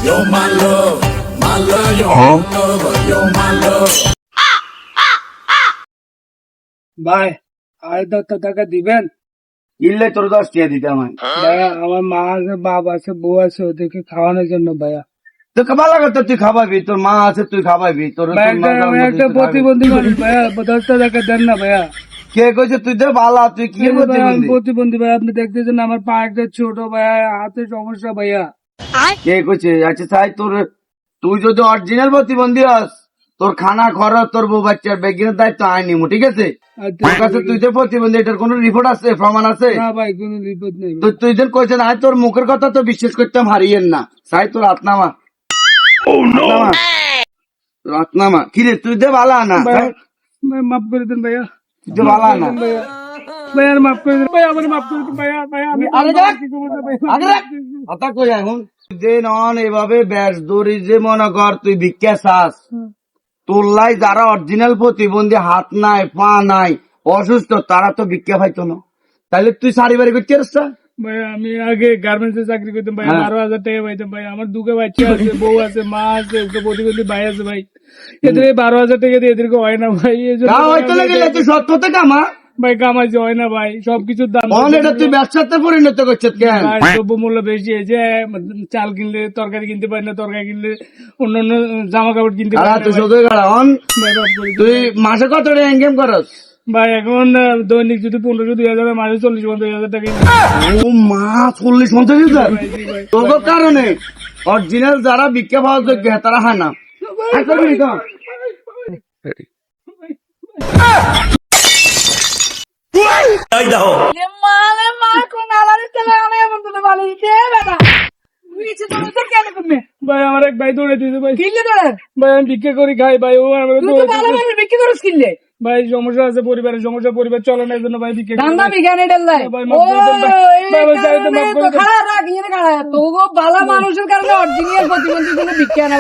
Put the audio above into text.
You're my love, my love, you're my love, you're my love. ভাই আর 10 টাকা দিবেন? ইল্লে তোর 10 টাকা দিতে আমায়। ভাইয়া আমার মা আছে, বাপ আছে, বউ আছে, ওদেরকে খাওয়ানোর জন্য ভাইয়া। তো খাবার লাগতো, তুই খাবাবি, তোর মা আছে তুই খাবাবি, তোর আমি একটা প্রতিবন্ধী মানুষ ভাইয়া, 10 টাকা দেন না ভাইয়া। কে কইছে তুই তো বালা, তুই কি প্রতিবন্ধী? প্রতিবন্ধী ভাইয়া, আপনি দেখতেছেন আমার পা একটা ছোট ভাইয়া, হাতে সমস্যা ভাইয়া। কে কইছে? আচ্ছা তাই তুই যদি অরিজিনাল প্রতিবন্ধী হস, তোর খানা খরচ, তোর বউ বাচ্চার বেগিনের দায়িত্ব আয় নিমু, ঠিক আছে? তোর কাছে তুই তো প্রতিবন্ধী, এটার কোন রিপোর্ট আছে, প্রমাণ আছে? না ভাই, কোন রিপোর্ট নেই। তুই যে কইছেন আয়, তোর মুখের কথা তো বিশ্বাস করতাম হারিয়েন না। সাই তোর হাতনামা, হাতনামা কি রে? তুই দে বালা না, মাফ করে দেন ভাইয়া, তুই দে বালা না। ভাইয়া মাফ করে দেন ভাইয়া, আমার মাফ করে দেন ভাইয়া। ভাইয়া আমি কথা কই এখন যে নন এভাবে ব্যাস দড়ি যে মনে কর তুই ভিক্ষা চাস, তোল্লাই যারা অরিজিনাল প্রতিবন্ধী, হাত নাই পা নাই, অসুস্থ, তারা তো ভিক্ষা পাইতো না। তাহলে তুই সারি বাড়ি করতে আসছা? ভাইয়া আমি আগে গার্মেন্টসে চাকরি করতাম ভাই, 12,000 টাকা পাইতাম ভাই। আমার দুটো বাচ্চা আছে, বউ আছে, মা আছে, একটা প্রতিবন্ধী ভাই আছে ভাই। এদের 12,000 টাকা দিয়ে এদেরকে হয় না ভাই। এই জন্য হয়তো লেগে তুই সত্য থেকে কামা ভাই, কামাইছে হয় না ভাই, সবকিছুর দাম। এটা তুই ব্যবসাতে পরিণত করছিস কেন? দ্রব্য মূল্য বেশি হয়েছে, চাল কিনলে তরকারি কিনতে পারি না, তরকারি কিনলে অন্যান্য জামা কাপড় কিনতে পারি না। তুই মাসে কত টাকা ইনকাম করস ভাই? এখন দৈনিক যদি 1500 2000, মাসে 40-50 টাকা। ও মা, 40-50 তোর কারণে অরিজিনাল যারা ভিক্ষা পাওয়ার যোগ্য তারা হয় না। ভাই আমার এক ভাই দৌড়ে দিয়েছে ভাই। ভাই আমি ভিক্ষা করি খাই ভাই, ও আমার ভাই সমস্যা আছে, পরিবারের সমস্যা, পরিবার চলানোর জন্য ভাই ভিক্ষা করি। ভালো মানুষের কারণে অরিজিনাল প্রতিবন্ধীর জন্য ভিক্ষা না।